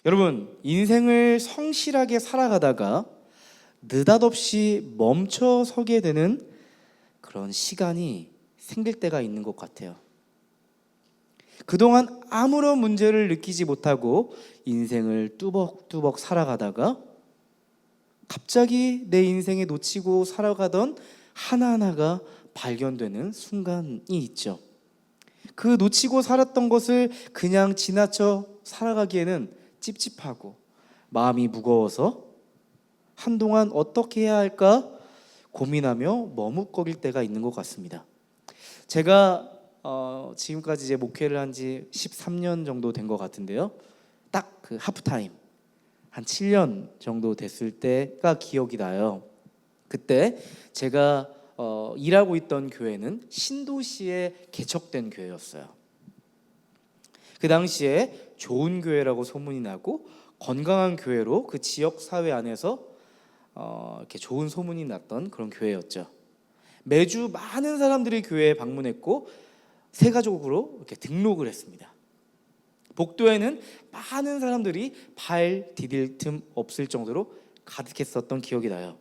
여러분, 인생을 성실하게 살아가다가 느닷없이 멈춰서게 되는 그런 시간이 생길 때가 있는 것 같아요. 그동안 아무런 문제를 느끼지 못하고 인생을 뚜벅뚜벅 살아가다가 갑자기 내 인생에 놓치고 살아가던 하나하나가 발견되는 순간이 있죠. 그 놓치고 살았던 것을 그냥 지나쳐 살아가기에는 찝찝하고 마음이 무거워서 한동안 어떻게 해야 할까 고민하며 머뭇거릴 때가 있는 것 같습니다. 제가 지금까지 이제 목회를 한 지 13년 정도 된 것 같은데요. 딱 그 하프타임 한 7년 정도 됐을 때가 기억이 나요. 그때 제가 일하고 있던 교회는 신도시에 개척된 교회였어요. 그 당시에 좋은 교회라고 소문이 나고 건강한 교회로 그 지역 사회 안에서 이렇게 좋은 소문이 났던 그런 교회였죠. 매주 많은 사람들이 교회에 방문했고 세가족으로 이렇게 등록을 했습니다. 복도에는 많은 사람들이 발 디딜 틈 없을 정도로 가득했었던 기억이 나요.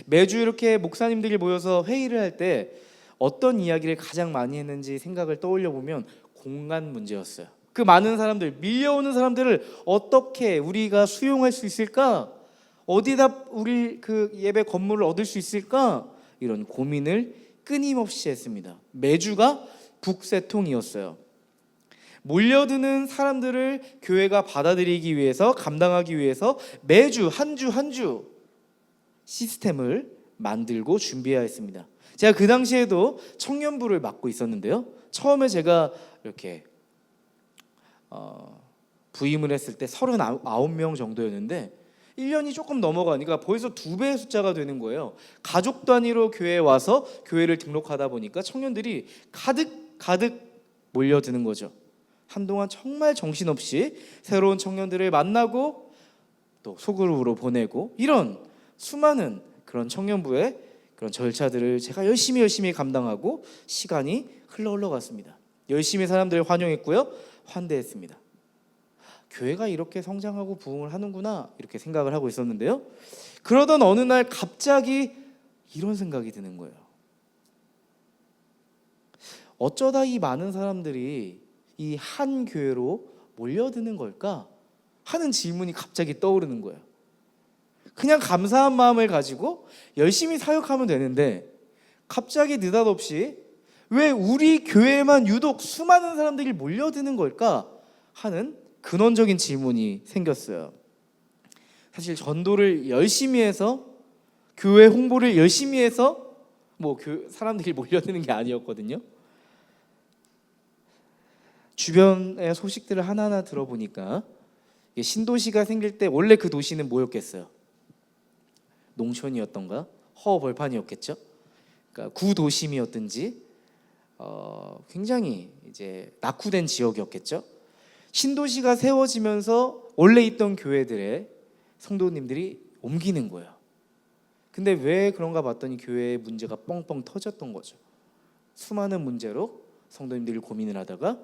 매주 이렇게 목사님들이 모여서 회의를 할 때 어떤 이야기를 가장 많이 했는지 생각을 떠올려 보면 공간 문제였어요. 그 많은 사람들, 밀려오는 사람들을 어떻게 우리가 수용할 수 있을까? 어디다 우리 그 예배 건물을 얻을 수 있을까? 이런 고민을 끊임없이 했습니다. 매주가 북새통이었어요. 몰려드는 사람들을 교회가 받아들이기 위해서, 감당하기 위해서 매주 한 주 시스템을 만들고 준비해야 했습니다. 제가 그 당시에도 청년부를 맡고 있었는데요. 처음에 제가 이렇게 부임을 했을 때 39명 정도였는데 1년이 조금 넘어가니까 벌써 2배의 숫자가 되는 거예요. 가족 단위로 교회에 와서 교회를 등록하다 보니까 청년들이 가득 몰려드는 거죠. 한동안 정말 정신없이 새로운 청년들을 만나고 또 소그룹으로 보내고 이런 수많은 그런 청년부의 그런 절차들을 제가 열심히 감당하고 시간이 흘러갔습니다. 열심히 사람들을 환영했고요. 환대했습니다. 교회가 이렇게 성장하고 부흥을 하는구나 이렇게 생각을 하고 있었는데요. 그러던 어느 날 갑자기 이런 생각이 드는 거예요. 어쩌다 이 많은 사람들이 이 한 교회로 몰려드는 걸까 하는 질문이 갑자기 떠오르는 거예요. 그냥 감사한 마음을 가지고 열심히 사역하면 되는데 갑자기 느닷없이 왜 우리 교회에만 유독 수많은 사람들이 몰려드는 걸까 하는 근원적인 질문이 생겼어요. 사실 전도를 열심히 해서 교회 홍보를 열심히 해서 사람들이 몰려드는 게 아니었거든요. 주변의 소식들을 하나하나 들어보니까 신도시가 생길 때 원래 그 도시는 뭐였겠어요? 농촌이었던가 허벌판이었겠죠. 그러니까 구도심이었든지 굉장히 이제 낙후된 지역이었겠죠. 신도시가 세워지면서 원래 있던 교회들의 성도님들이 옮기는 거예요. 근데 왜 그런가 봤더니 교회의 문제가 뻥뻥 터졌던 거죠. 수많은 문제로 성도님들이 고민을 하다가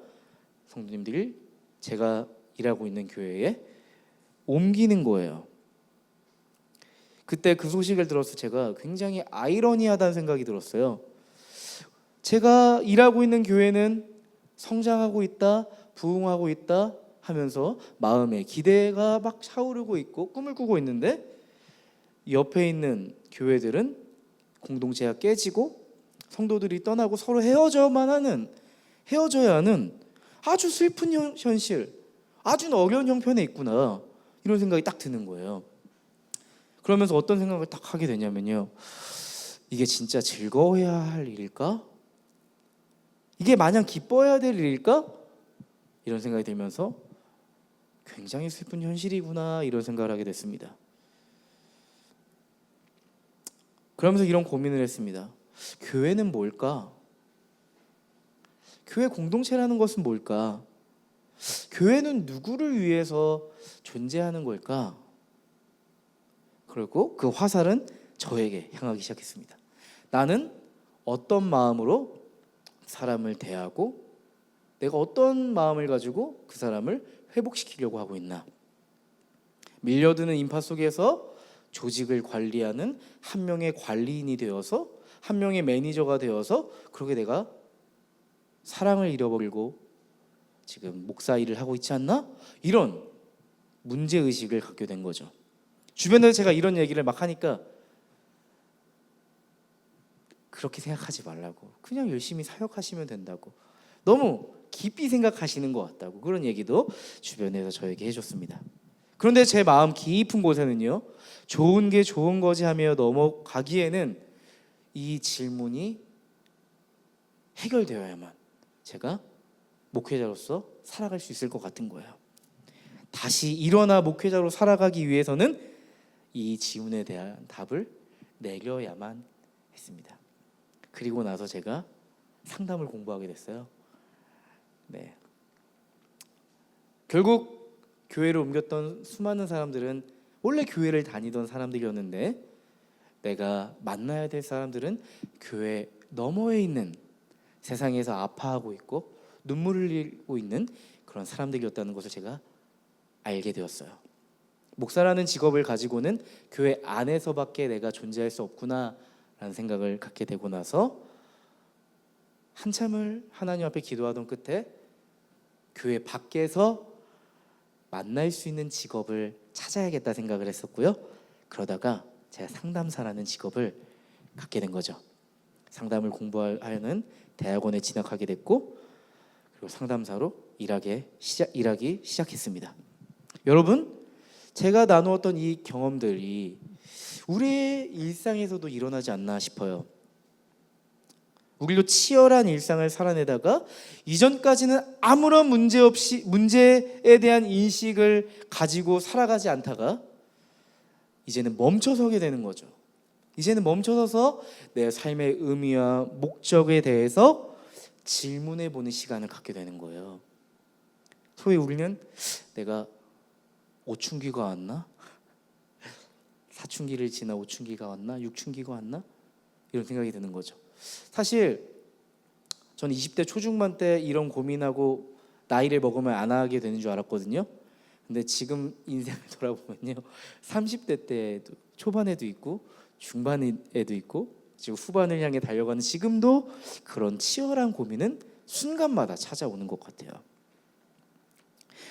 성도님들이 제가 일하고 있는 교회에 옮기는 거예요. 그때 그 소식을 들어서 제가 굉장히 아이러니하다는 생각이 들었어요. 제가 일하고 있는 교회는 성장하고 있다, 부흥하고 있다 하면서 마음에 기대가 막 차오르고 있고 꿈을 꾸고 있는데 옆에 있는 교회들은 공동체가 깨지고 성도들이 떠나고 서로 헤어져야 하는 아주 슬픈 현실, 아주 어려운 형편에 있구나 이런 생각이 딱 드는 거예요. 그러면서 어떤 생각을 딱 하게 되냐면요, 이게 진짜 즐거워해야 할 일일까? 이게 마냥 기뻐해야 될 일일까? 이런 생각이 들면서 굉장히 슬픈 현실이구나 이런 생각을 하게 됐습니다. 그러면서 이런 고민을 했습니다. 교회는 뭘까? 교회 공동체라는 것은 뭘까? 교회는 누구를 위해서 존재하는 걸까? 그리고 그 화살은 저에게 향하기 시작했습니다. 나는 어떤 마음으로 사람을 대하고 내가 어떤 마음을 가지고 그 사람을 회복시키려고 하고 있나? 밀려드는 인파 속에서 조직을 관리하는 한 명의 관리인이 되어서, 한 명의 매니저가 되어서, 그렇게 내가 사랑을 잃어버리고 지금 목사 일을 하고 있지 않나? 이런 문제의식을 갖게 된 거죠. 주변에서 제가 이런 얘기를 막 하니까 그렇게 생각하지 말라고, 그냥 열심히 사역하시면 된다고, 너무 깊이 생각하시는 것 같다고, 그런 얘기도 주변에서 저에게 해줬습니다. 그런데 제 마음 깊은 곳에는요, 좋은 게 좋은 거지 하며 넘어가기에는 이 질문이 해결되어야만 제가 목회자로서 살아갈 수 있을 것 같은 거예요. 다시 일어나 목회자로 살아가기 위해서는 이 질문에 대한 답을 내려야만 했습니다. 그리고 나서 제가 상담을 공부하게 됐어요. 네. 결국 교회를 옮겼던 수많은 사람들은 원래 교회를 다니던 사람들이었는데, 내가 만나야 될 사람들은 교회 너머에 있는, 세상에서 아파하고 있고 눈물을 흘리고 있는 그런 사람들이었다는 것을 제가 알게 되었어요. 목사라는 직업을 가지고는 교회 안에서밖에 내가 존재할 수 없구나라는 생각을 갖게 되고 나서 한참을 하나님 앞에 기도하던 끝에 교회 밖에서 만날 수 있는 직업을 찾아야겠다 생각을 했었고요. 그러다가 제가 상담사라는 직업을 갖게 된 거죠. 상담을 공부하는 대학원에 진학하게 됐고, 그리고 상담사로 일하기 시작했습니다. 여러분, 제가 나누었던 이 경험들이 우리의 일상에서도 일어나지 않나 싶어요. 우리도 치열한 일상을 살아내다가 이전까지는 아무런 문제에 대한 인식을 가지고 살아가지 않다가 이제는 멈춰서게 되는 거죠. 이제는 멈춰서서 내 삶의 의미와 목적에 대해서 질문해 보는 시간을 갖게 되는 거예요. 소위 우리는 내가 오춘기가 왔나? 사춘기를 지나 오춘기가 왔나? 육춘기가 왔나? 이런 생각이 드는 거죠. 사실 저는 20대 초중반 때 이런 고민하고 나이를 먹으면 안 하게 되는 줄 알았거든요. 근데 지금 인생을 돌아보면요, 30대 때도 초반에도 있고 중반에도 있고 지금 후반을 향해 달려가는 지금도 그런 치열한 고민은 순간마다 찾아오는 것 같아요.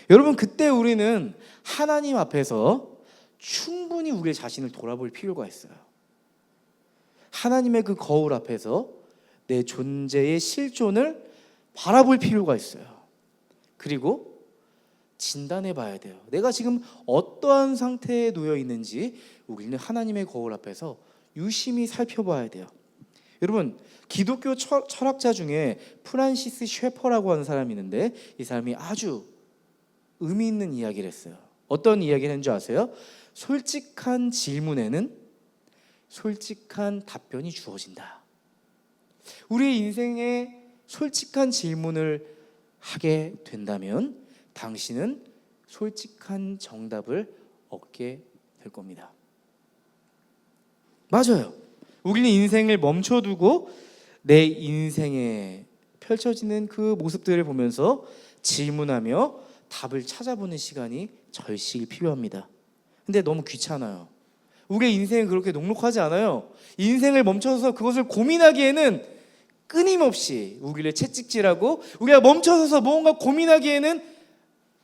여러분, 그때 우리는 하나님 앞에서 충분히 우리 자신을 돌아볼 필요가 있어요. 하나님의 그 거울 앞에서 내 존재의 실존을 바라볼 필요가 있어요. 그리고 진단해 봐야 돼요. 내가 지금 어떠한 상태에 놓여 있는지 우리는 하나님의 거울 앞에서 유심히 살펴봐야 돼요. 여러분, 기독교 철학자 중에 프란시스 셰퍼라고 하는 사람이 있는데, 이 사람이 아주 의미 있는 이야기를 했어요. 어떤 이야기를 했는지 아세요? 솔직한 질문에는 솔직한 답변이 주어진다. 우리의 인생에 솔직한 질문을 하게 된다면 당신은 솔직한 정답을 얻게 될 겁니다. 맞아요. 우리는 인생을 멈춰두고 내 인생에 펼쳐지는 그 모습들을 보면서 질문하며 답을 찾아보는 시간이 절실히 필요합니다. 근데 너무 귀찮아요. 우리의 인생은 그렇게 녹록하지 않아요. 인생을 멈춰서 그것을 고민하기에는 끊임없이 우리를 채찍질하고, 우리가 멈춰서서 뭔가 고민하기에는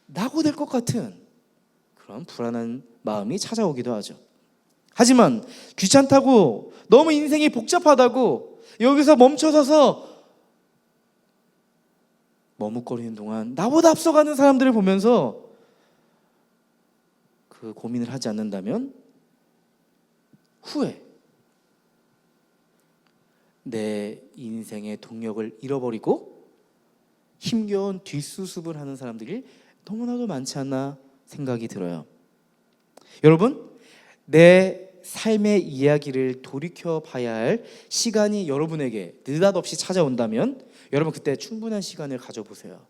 낙오될 것 같은 그런 불안한 마음이 찾아오기도 하죠. 하지만 귀찮다고, 너무 인생이 복잡하다고 여기서 멈춰서서 머뭇거리는 동안 나보다 앞서가는 사람들을 보면서 그 고민을 하지 않는다면 후에 내 인생의 동력을 잃어버리고 힘겨운 뒷수습을 하는 사람들이 너무나도 많지 않나 생각이 들어요. 여러분, 내 삶의 이야기를 돌이켜 봐야 할 시간이 여러분에게 느닷없이 찾아온다면 여러분, 그때 충분한 시간을 가져보세요.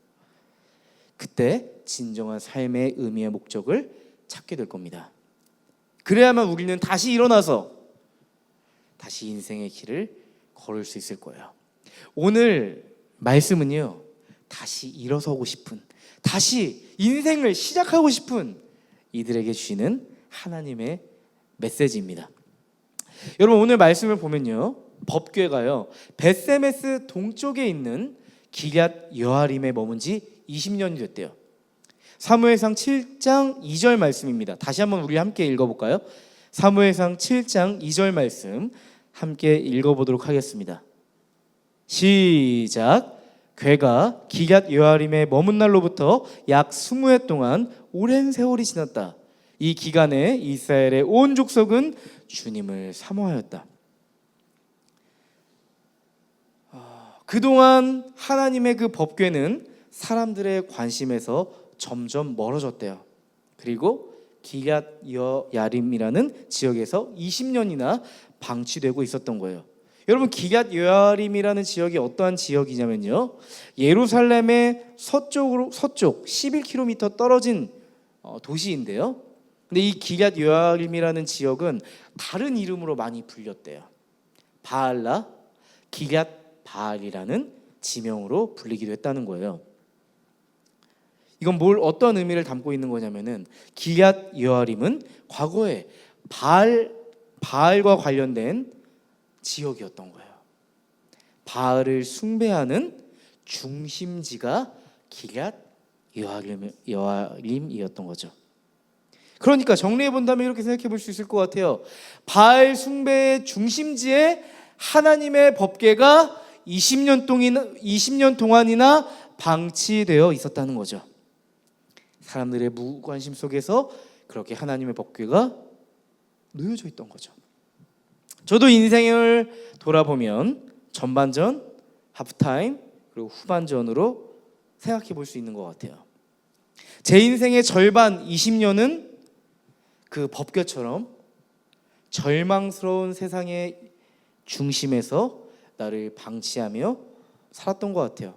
그때 진정한 삶의 의미의 목적을 찾게 될 겁니다. 그래야만 우리는 다시 일어나서 다시 인생의 길을 걸을 수 있을 거예요. 오늘 말씀은요, 다시 일어서고 싶은, 다시 인생을 시작하고 싶은 이들에게 주시는 하나님의 메시지입니다. 여러분 오늘 말씀을 보면요, 법궤가요 벳세메스 동쪽에 있는 기럇 여아림에 머문 지 20년이 됐대요. 사무엘상 7장 2절 말씀입니다. 다시 한번 우리 함께 읽어볼까요? 사무엘상 7장 2절 말씀 함께 읽어보도록 하겠습니다. 시작. 궤가 기럇 여아림에 머문 날로부터 약 20해 동안 오랜 세월이 지났다. 이 기간에 이스라엘의 온 족속은 주님을 사모하였다. 그동안 하나님의 그 법궤는 사람들의 관심에서 점점 멀어졌대요. 그리고 기럇 여아림이라는 지역에서 20년이나 방치되고 있었던 거예요. 여러분 기럇 여아림이라는 지역이 어떠한 지역이냐면요, 예루살렘의 서쪽 11km 떨어진 도시인데요. 근데 이 기럇 여아림이라는 지역은 다른 이름으로 많이 불렸대요. 바알라, 기럇 바알이라는 지명으로 불리기도 했다는 거예요. 이건 어떤 의미를 담고 있는 거냐면은 기럇 여아림은 과거에 바알과 관련된 지역이었던 거예요. 바알을 숭배하는 중심지가 기럇 여아림이었던 거죠. 그러니까 정리해 본다면 이렇게 생각해 볼 수 있을 것 같아요. 바알 숭배의 중심지에 하나님의 법궤가 20년 동안이나 방치되어 있었다는 거죠. 사람들의 무관심 속에서 그렇게 하나님의 법궤가 놓여져 있던 거죠. 저도 인생을 돌아보면 전반전, 하프타임, 그리고 후반전으로 생각해 볼 수 있는 것 같아요. 제 인생의 절반 20년은 그 법궤처럼 절망스러운 세상의 중심에서 나를 방치하며 살았던 것 같아요.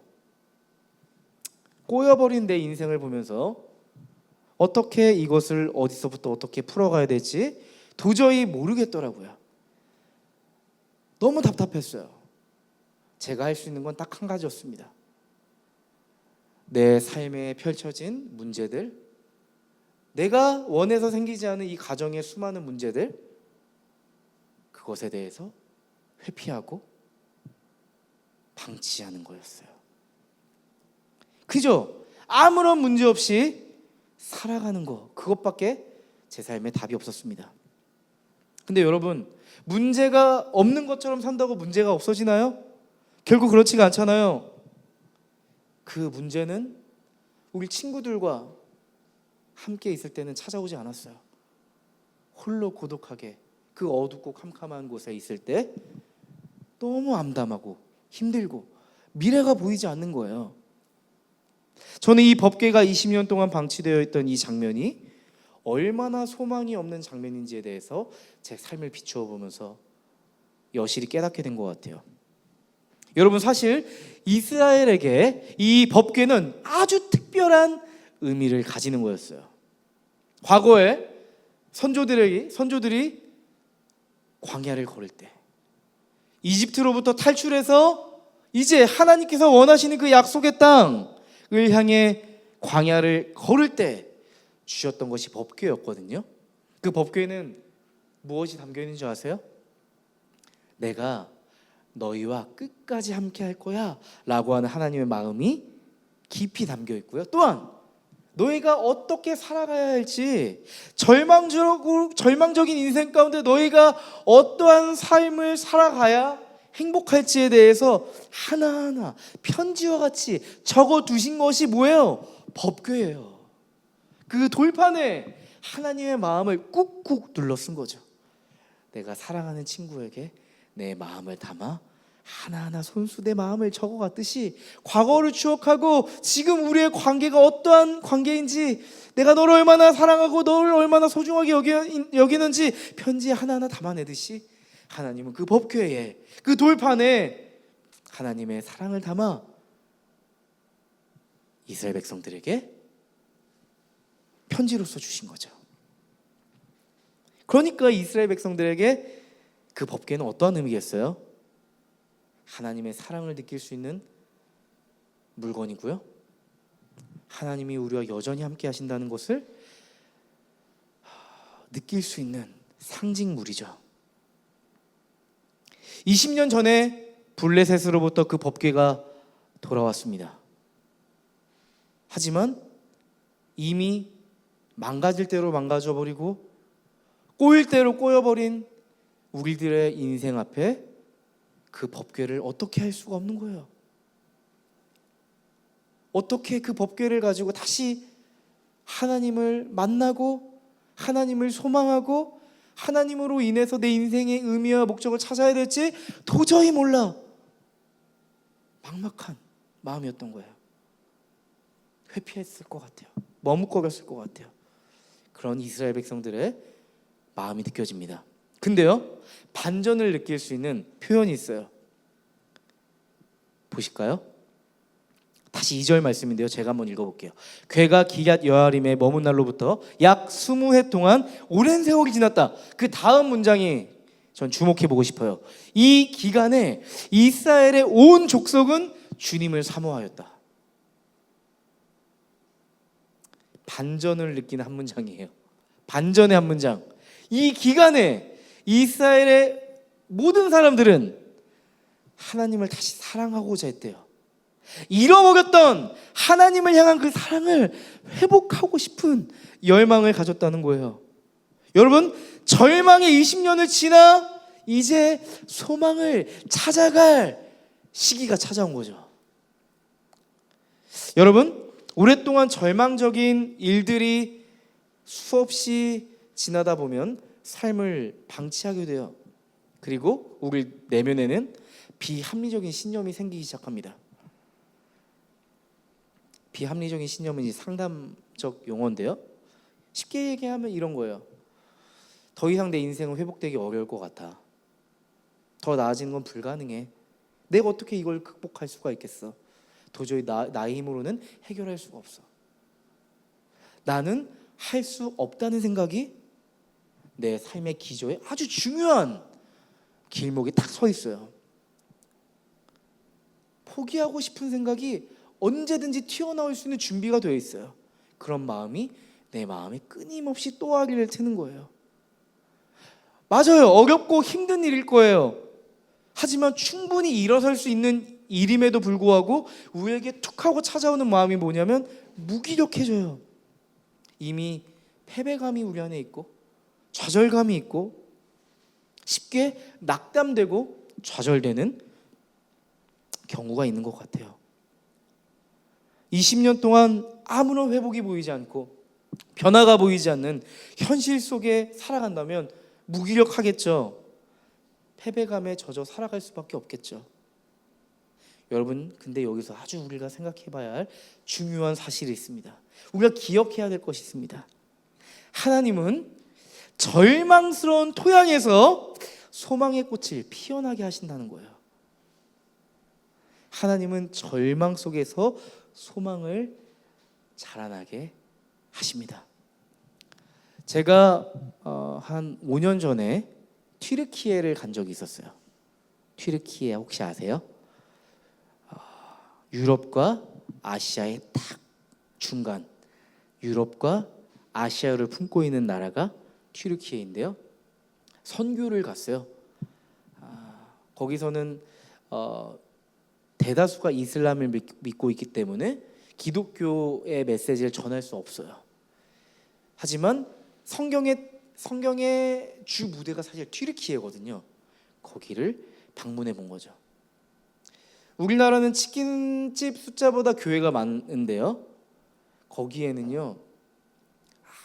꼬여버린 내 인생을 보면서 어떻게 이것을 어디서부터 어떻게 풀어가야 될지 도저히 모르겠더라고요. 너무 답답했어요. 제가 할 수 있는 건 딱 한 가지였습니다. 내 삶에 펼쳐진 문제들, 내가 원해서 생기지 않은 이 가정의 수많은 문제들, 그것에 대해서 회피하고 방치하는 거였어요. 그저 아무런 문제 없이 살아가는 거, 그것밖에 제 삶에 답이 없었습니다. 근데 여러분, 문제가 없는 것처럼 산다고 문제가 없어지나요? 결국 그렇지가 않잖아요. 그 문제는 우리 친구들과 함께 있을 때는 찾아오지 않았어요. 홀로 고독하게 그 어둡고 캄캄한 곳에 있을 때 너무 암담하고 힘들고 미래가 보이지 않는 거예요. 저는 이 법궤가 20년 동안 방치되어 있던 이 장면이 얼마나 소망이 없는 장면인지에 대해서 제 삶을 비추어 보면서 여실히 깨닫게 된 것 같아요. 여러분, 사실 이스라엘에게 이 법궤는 아주 특별한 의미를 가지는 거였어요. 과거에 선조들이 광야를 걸을 때, 이집트로부터 탈출해서 이제 하나님께서 원하시는 그 약속의 땅을 향해 광야를 걸을 때 주셨던 것이 법궤였거든요. 그 법궤는 무엇이 담겨 있는 줄 아세요? 내가 너희와 끝까지 함께 할 거야 라고 하는 하나님의 마음이 깊이 담겨 있고요. 또한 너희가 어떻게 살아가야 할지, 절망적인 인생 가운데 너희가 어떠한 삶을 살아가야 행복할지에 대해서 하나하나 편지와 같이 적어두신 것이 뭐예요? 법궤예요. 그 돌판에 하나님의 마음을 꾹꾹 눌러 쓴 거죠. 내가 사랑하는 친구에게 내 마음을 담아 하나하나 손수 내 마음을 적어갔듯이 과거를 추억하고 지금 우리의 관계가 어떠한 관계인지, 내가 너를 얼마나 사랑하고 너를 얼마나 소중하게 여기는지 편지에 하나하나 담아내듯이 하나님은 그 법궤에, 그 돌판에 하나님의 사랑을 담아 이스라엘 백성들에게 편지로서 주신 거죠. 그러니까 이스라엘 백성들에게 그 법궤는 어떠한 의미겠어요? 하나님의 사랑을 느낄 수 있는 물건이고요, 하나님이 우리와 여전히 함께 하신다는 것을 느낄 수 있는 상징물이죠. 20년 전에 블레셋으로부터 그 법궤가 돌아왔습니다. 하지만 이미 망가질 대로 망가져버리고 꼬일 대로 꼬여버린 우리들의 인생 앞에 그 법궤를 어떻게 할 수가 없는 거예요. 어떻게 그 법궤를 가지고 다시 하나님을 만나고 하나님을 소망하고 하나님으로 인해서 내 인생의 의미와 목적을 찾아야 될지 도저히 몰라. 막막한 마음이었던 거예요. 회피했을 것 같아요. 머뭇거렸을 것 같아요. 그런 이스라엘 백성들의 마음이 느껴집니다. 근데요, 반전을 느낄 수 있는 표현이 있어요. 보실까요? 다시 2절 말씀인데요, 제가 한번 읽어볼게요. 괴가 기얏 여아림에 머문 날로부터 약 20해 동안 오랜 세월이 지났다. 그 다음 문장이 전 주목해보고 싶어요. 이 기간에 이스라엘의 온 족속은 주님을 사모하였다. 반전을 느끼는 한 문장이에요. 반전의 한 문장. 이 기간에 이스라엘의 모든 사람들은 하나님을 다시 사랑하고자 했대요. 잃어버렸던 하나님을 향한 그 사랑을 회복하고 싶은 열망을 가졌다는 거예요. 여러분, 절망의 20년을 지나 이제 소망을 찾아갈 시기가 찾아온 거죠. 여러분, 오랫동안 절망적인 일들이 수없이 지나다 보면 삶을 방치하게 돼요. 그리고 우리 내면에는 비합리적인 신념이 생기기 시작합니다. 비합리적인 신념은 이 상담적 용어인데요, 쉽게 얘기하면 이런 거예요. 더 이상 내 인생은 회복되기 어려울 것 같아. 더 나아지는 건 불가능해. 내가 어떻게 이걸 극복할 수가 있겠어? 도저히 나의 힘으로는 해결할 수가 없어. 나는 할 수 없다는 생각이 내 삶의 기조에 아주 중요한 길목에 딱 서 있어요. 포기하고 싶은 생각이 언제든지 튀어나올 수 있는 준비가 되어 있어요. 그런 마음이 내 마음에 끊임없이 또하기를 트는 거예요. 맞아요. 어렵고 힘든 일일 거예요. 하지만 충분히 일어설 수 있는 일임에도 불구하고 우리에게 툭 하고 찾아오는 마음이 뭐냐면 무기력해져요. 이미 패배감이 우리 안에 있고 좌절감이 있고 쉽게 낙담되고 좌절되는 경우가 있는 것 같아요. 20년 동안 아무런 회복이 보이지 않고 변화가 보이지 않는 현실 속에 살아간다면 무기력하겠죠. 패배감에 젖어 살아갈 수밖에 없겠죠. 여러분, 근데 여기서 아주 우리가 생각해 봐야 할 중요한 사실이 있습니다. 우리가 기억해야 될 것이 있습니다. 하나님은 절망스러운 토양에서 소망의 꽃을 피어나게 하신다는 거예요. 하나님은 절망 속에서 소망을 자라나게 하십니다. 제가 한 5년 전에 튀르키예를 간 적이 있었어요. 튀르키예 혹시 아세요? 유럽과 아시아의 딱 중간, 유럽과 아시아를 품고 있는 나라가 튀르키예인데요. 선교를 갔어요. 거기서는 대다수가 이슬람을 믿고 있기 때문에 기독교의 메시지를 전할 수 없어요. 하지만 성경의 주 무대가 사실 튀르키예거든요. 거기를 방문해 본 거죠. 우리나라는 치킨집 숫자보다 교회가 많은데요, 거기에는요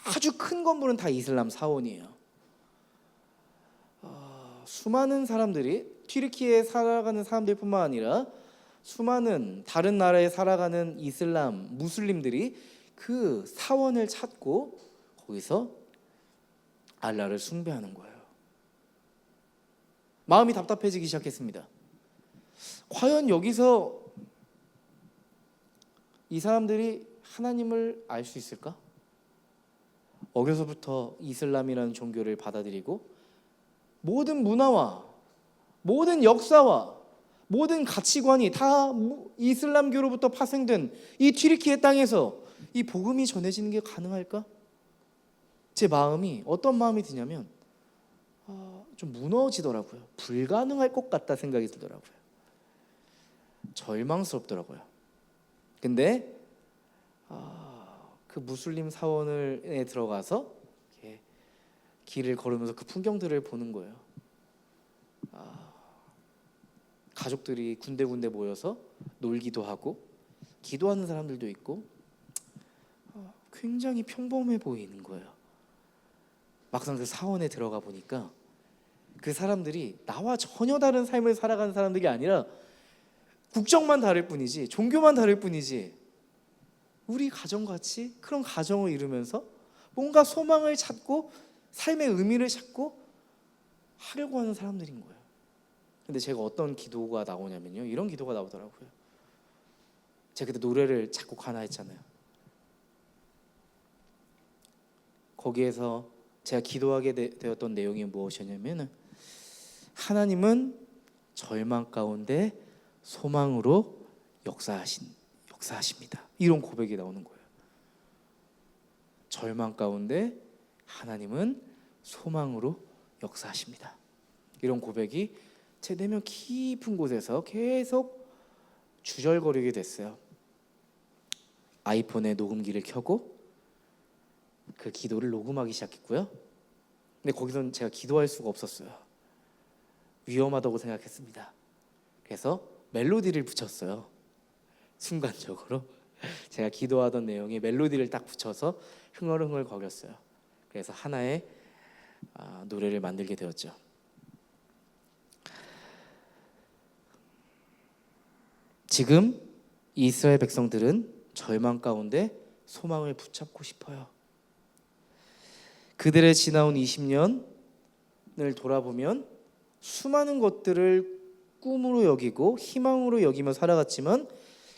아주 큰 건물은 다 이슬람 사원이에요. 수많은 사람들이 튀르키예에 살아가는 사람들뿐만 아니라 수많은 다른 나라에 살아가는 이슬람 무슬림들이 그 사원을 찾고 거기서 알라를 숭배하는 거예요. 마음이 답답해지기 시작했습니다. 과연 여기서 이 사람들이 하나님을 알 수 있을까? 어려서부터 이슬람이라는 종교를 받아들이고 모든 문화와 모든 역사와 모든 가치관이 다 이슬람교로부터 파생된 이 튀르키예 땅에서 이 복음이 전해지는 게 가능할까? 제 마음이 어떤 마음이 드냐면 좀 무너지더라고요. 불가능할 것 같다 생각이 들더라고요. 절망스럽더라고요. 근데 그 무슬림 사원에 들어가서 이렇게 길을 걸으면서 그 풍경들을 보는 거예요. 가족들이 군데군데 모여서 놀기도 하고 기도하는 사람들도 있고 굉장히 평범해 보이는 거예요. 막상 그 사원에 들어가 보니까 그 사람들이 나와 전혀 다른 삶을 살아가는 사람들이 아니라 국적만 다를 뿐이지, 종교만 다를 뿐이지, 우리 가정같이 그런 가정을 이루면서 뭔가 소망을 찾고 삶의 의미를 찾고 하려고 하는 사람들인 거예요. 근데 제가 어떤 기도가 나오냐면요, 이런 기도가 나오더라고요. 제가 그때 노래를 작곡하나 했잖아요. 거기에서 제가 기도하게 되었던 내용이 무엇이었냐면, 하나님은 절망 가운데 소망으로 역사하십니다. 이런 고백이 나오는 거예요. 절망 가운데 하나님은 소망으로 역사하십니다. 이런 고백이 제 내면 깊은 곳에서 계속 주절거리게 됐어요. 아이폰에 녹음기를 켜고 그 기도를 녹음하기 시작했고요. 근데 거기서는 제가 기도할 수가 없었어요. 위험하다고 생각했습니다. 그래서 멜로디를 붙였어요. 순간적으로 제가 기도하던 내용에 멜로디를 딱 붙여서 흥얼흥얼 거렸어요. 그래서 하나의 노래를 만들게 되었죠. 지금 이스라엘 백성들은 절망 가운데 소망을 붙잡고 싶어요. 그들의 지나온 20년을 돌아보면 수많은 것들을 꿈으로 여기고 희망으로 여기며 살아갔지만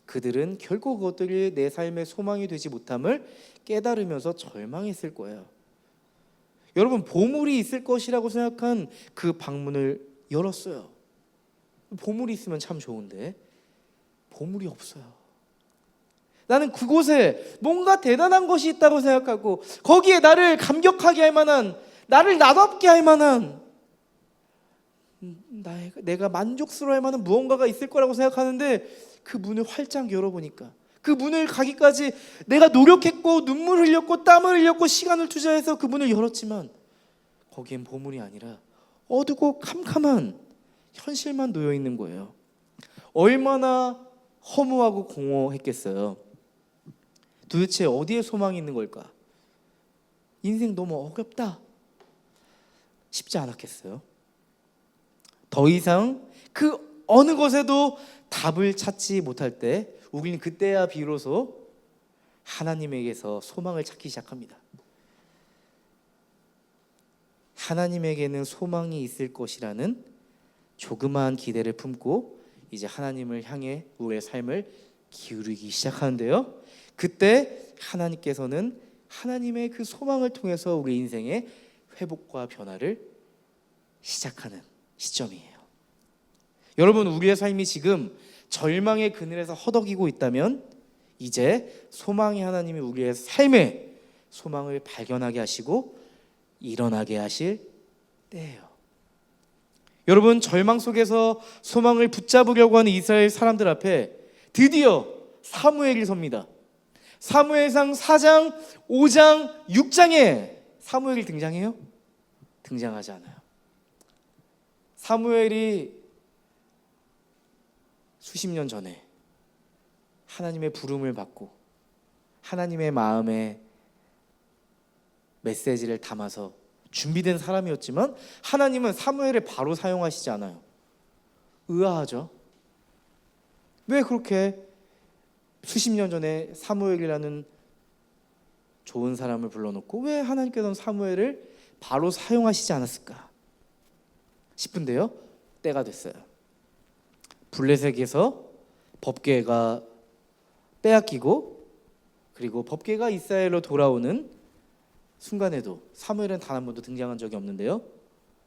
그들은 결코 그것들이 내 삶의 소망이 되지 못함을 깨달으면서 절망했을 거예요. 여러분, 보물이 있을 것이라고 생각한 그 방문을 열었어요. 보물이 있으면 참 좋은데 보물이 없어요. 나는 그곳에 뭔가 대단한 것이 있다고 생각하고 거기에 나를 감격하게 할 만한, 나를 나답게 할 만한, 내가 만족스러워할 만한 무언가가 있을 거라고 생각하는데 그 문을 활짝 열어보니까 그 문을 가기까지 내가 노력했고 눈물 흘렸고 땀을 흘렸고 시간을 투자해서 그 문을 열었지만 거기엔 보물이 아니라 어두고 캄캄한 현실만 놓여 있는 거예요. 얼마나 허무하고 공허했겠어요. 도대체 어디에 소망이 있는 걸까? 인생 너무 어렵다. 쉽지 않았겠어요? 더 이상 그 어느 것에도 답을 찾지 못할 때 우리는 그때야 비로소 하나님에게서 소망을 찾기 시작합니다. 하나님에게는 소망이 있을 것이라는 조그마한 기대를 품고 이제 하나님을 향해 우리의 삶을 기울이기 시작하는데요. 그때 하나님께서는 하나님의 그 소망을 통해서 우리 인생의 회복과 변화를 시작하는 시점이에요. 여러분, 우리의 삶이 지금 절망의 그늘에서 허덕이고 있다면 이제 소망의 하나님이 우리의 삶에 소망을 발견하게 하시고 일어나게 하실 때예요. 여러분, 절망 속에서 소망을 붙잡으려고 하는 이스라엘 사람들 앞에 드디어 사무엘이 섭니다. 사무엘상 4장, 5장, 6장에 사무엘이 등장해요? 등장하지 않아요. 사무엘이 수십 년 전에 하나님의 부름을 받고 하나님의 마음에 메시지를 담아서 준비된 사람이었지만 하나님은 사무엘을 바로 사용하시지 않아요. 의아하죠? 왜 그렇게 수십 년 전에 사무엘이라는 좋은 사람을 불러놓고 왜 하나님께서는 사무엘을 바로 사용하시지 않았을까 싶은데요. 때가 됐어요. 블레셋에서 법궤가 빼앗기고 그리고 법궤가 이스라엘로 돌아오는 순간에도 사무엘은 단 한 번도 등장한 적이 없는데요.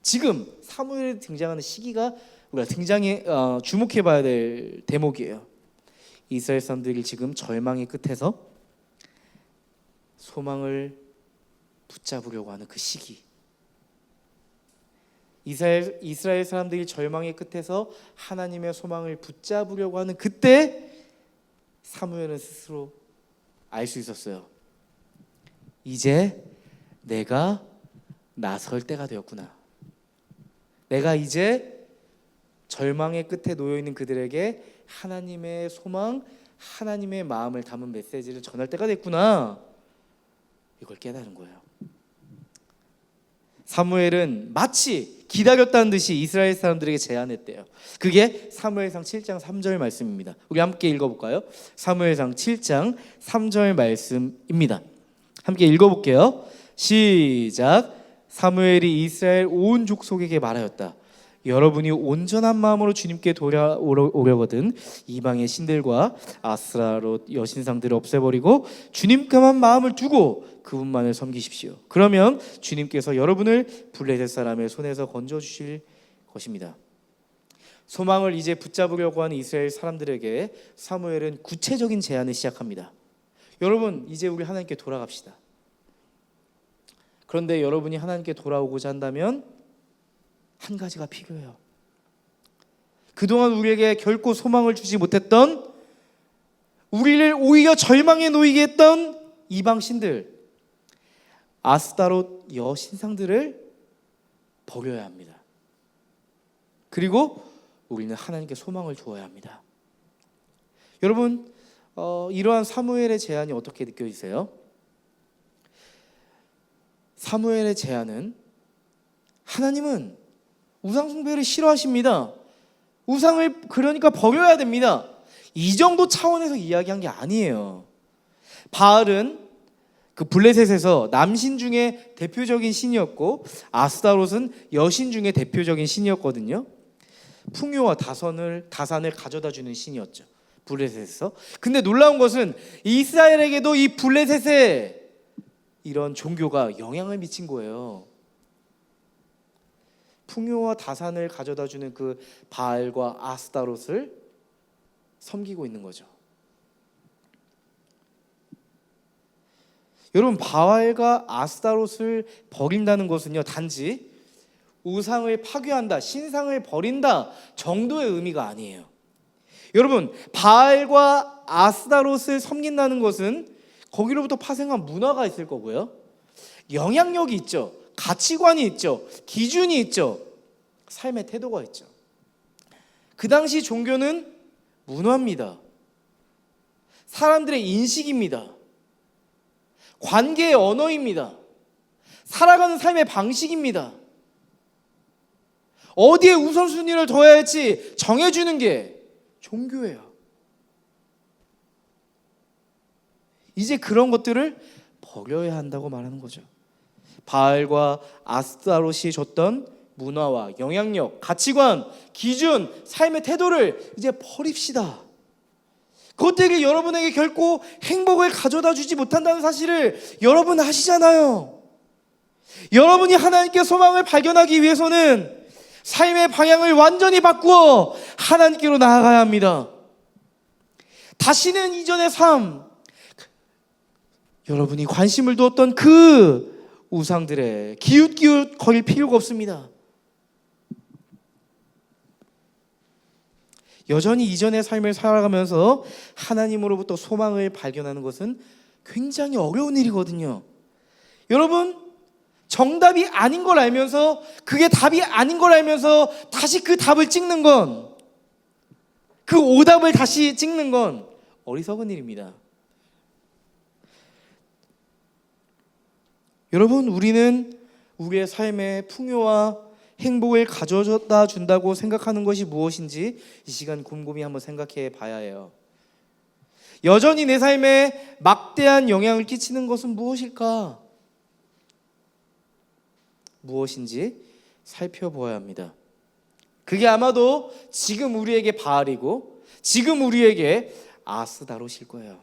지금 사무엘이 등장하는 시기가 우리가 주목해봐야 될 대목이에요. 이스라엘 사람들이 지금 절망의 끝에서 소망을 붙잡으려고 하는 그 시기, 이스라엘 사람들이 절망의 끝에서 하나님의 소망을 붙잡으려고 하는 그때 사무엘은 스스로 알 수 있었어요. 이제 내가 나설 때가 되었구나. 내가 이제 절망의 끝에 놓여 있는 그들에게 하나님의 소망, 하나님의 마음을 담은 메시지를 전할 때가 됐구나. 이걸 깨달은 거예요. 사무엘은 마치 기다렸다는 듯이 이스라엘 사람들에게 제안했대요. 그게 사무엘상 7장 3절 말씀입니다. 우리 함께 읽어볼까요? 사무엘상 7장 3절 말씀입니다. 함께 읽어볼게요. 시작. 사무엘이 이스라엘 온 족속에게 말하였다. 여러분이 온전한 마음으로 주님께 돌아오려거든 이방의 신들과 아스라롯 여신상들을 없애버리고 주님께만 마음을 두고 그분만을 섬기십시오. 그러면 주님께서 여러분을 블레셋 사람의 손에서 건져주실 것입니다. 소망을 이제 붙잡으려고 하는 이스라엘 사람들에게 사무엘은 구체적인 제안을 시작합니다. 여러분, 이제 우리 하나님께 돌아갑시다. 그런데 여러분이 하나님께 돌아오고자 한다면 한 가지가 필요해요. 그동안 우리에게 결코 소망을 주지 못했던, 우리를 오히려 절망에 놓이게 했던 이방 신들, 아스타롯 여신상들을 버려야 합니다. 그리고 우리는 하나님께 소망을 두어야 합니다. 여러분, 이러한 사무엘의 제안이 어떻게 느껴지세요? 사무엘의 제안은, 하나님은 우상 숭배를 싫어하십니다. 우상을 그러니까 버려야 됩니다. 이 정도 차원에서 이야기한 게 아니에요. 바알은 그 블레셋에서 남신 중에 대표적인 신이었고 아스타롯은 여신 중에 대표적인 신이었거든요. 풍요와 다산을 가져다 주는 신이었죠, 블레셋에서. 근데 놀라운 것은 이스라엘에게도 이 블레셋에 이런 종교가 영향을 미친 거예요. 풍요와 다산을 가져다 주는 그 바알과 아스타롯을 섬기고 있는 거죠. 여러분, 바알과 아스타롯을 버린다는 것은요, 단지 우상을 파괴한다, 신상을 버린다 정도의 의미가 아니에요. 여러분, 바알과 아스타롯을 섬긴다는 것은 거기로부터 파생한 문화가 있을 거고요, 영향력이 있죠, 가치관이 있죠, 기준이 있죠, 삶의 태도가 있죠. 그 당시 종교는 문화입니다. 사람들의 인식입니다. 관계의 언어입니다. 살아가는 삶의 방식입니다. 어디에 우선순위를 둬야 할지 정해주는 게 종교예요. 이제 그런 것들을 버려야 한다고 말하는 거죠. 바알과 아스타롯이 줬던 문화와 영향력, 가치관, 기준, 삶의 태도를 이제 버립시다. 그것들이 여러분에게 결코 행복을 가져다 주지 못한다는 사실을 여러분 아시잖아요. 여러분이 하나님께 소망을 발견하기 위해서는 삶의 방향을 완전히 바꾸어 하나님께로 나아가야 합니다. 다시는 이전의 삶, 여러분이 관심을 두었던 그 우상들에 기웃기웃 거릴 필요가 없습니다. 여전히 이전의 삶을 살아가면서 하나님으로부터 소망을 발견하는 것은 굉장히 어려운 일이거든요. 여러분, 정답이 아닌 걸 알면서, 그게 답이 아닌 걸 알면서 다시 그 답을 찍는 건, 그 오답을 다시 찍는 건 어리석은 일입니다. 여러분, 우리는 우리의 삶에 풍요와 행복을 가져다 준다고 생각하는 것이 무엇인지 이 시간 곰곰이 한번 생각해 봐야 해요. 여전히 내 삶에 막대한 영향을 끼치는 것은 무엇일까? 무엇인지 살펴보아야 합니다. 그게 아마도 지금 우리에게 바알이고 지금 우리에게 아스다롯일 거예요.